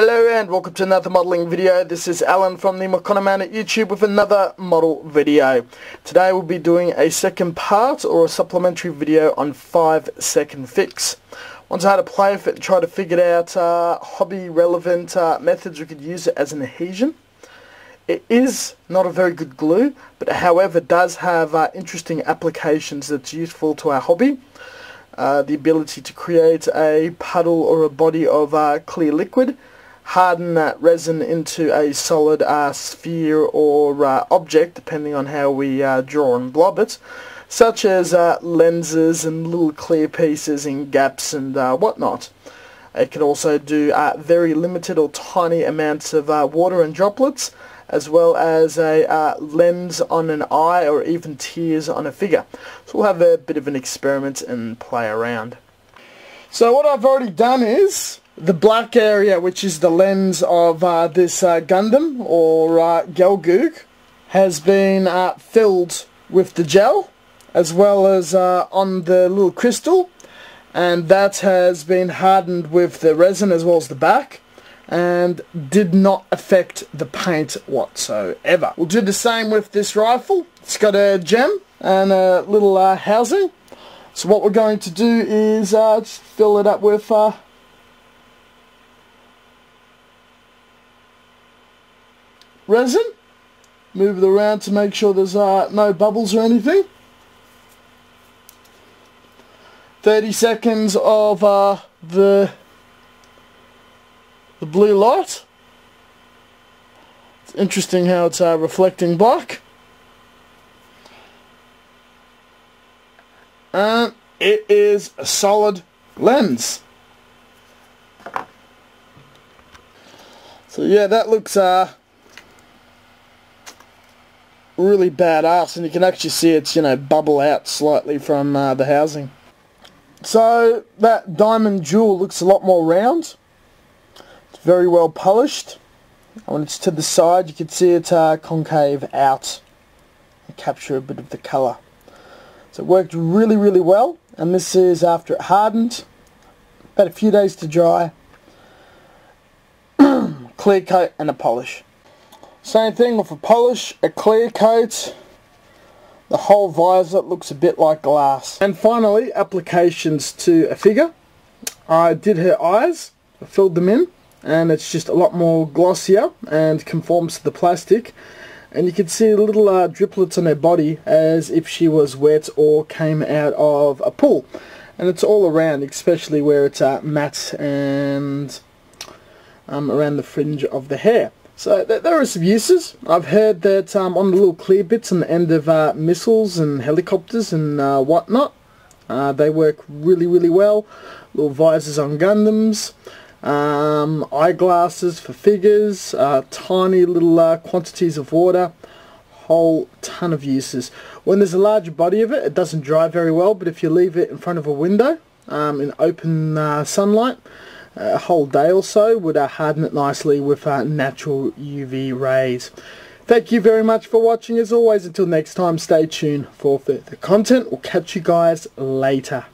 Hello and welcome to another modelling video. This is Alan from the Makona Man at YouTube with another model video. Today we'll be doing a second part or a supplementary video on 5-second fix. Once I had to play with it and try to figure out hobby relevant methods we could use it as an adhesion. It is not a very good glue, but however does have interesting applications that's useful to our hobby. The ability to create a puddle or a body of clear liquid, harden that resin into a solid sphere or object depending on how we draw and blob it, such as lenses and little clear pieces in gaps and whatnot. It can also do very limited or tiny amounts of water and droplets, as well as a lens on an eye or even tears on a figure. So we'll have a bit of an experiment and play around. So what I've already done is the black area, which is the lens of this Gundam or Gelgoog, has been filled with the gel, as well as on the little crystal, and that has been hardened with the resin as well as the back, and did not affect the paint whatsoever. We'll do the same with this rifle. It's got a gem and a little housing. So what we're going to do is just fill it up with resin. Move it around to make sure there's no bubbles or anything. 30 seconds of the blue light. It's interesting how it's reflecting black. And it is a solid lens. So yeah, that looks really badass, and you can actually see it's, you know, bubble out slightly from the housing. So that diamond jewel looks a lot more round. It's very well polished. When it's to the side, you can see it concave out and capture a bit of the colour. So it worked really, really well, and this is after it hardened. About a few days to dry. Clear coat and a polish. Same thing with a polish, a clear coat. The whole visor looks a bit like glass. And finally, applications to a figure. I did her eyes, I filled them in, and it's just a lot more glossier and conforms to the plastic. And you can see little driplets on her body as if she was wet or came out of a pool. And it's all around, especially where it's matte and around the fringe of the hair. So there are some uses. I've heard that on the little clear bits on the end of missiles and helicopters and whatnot, they work really, really well. Little visors on Gundams. Eyeglasses for figures, tiny little quantities of water, whole ton of uses. When there's a larger body of it, it doesn't dry very well, but if you leave it in front of a window in open sunlight, a whole day or so would harden it nicely with natural UV rays. Thank you very much for watching. As always, until next time, stay tuned for further content. We'll catch you guys later.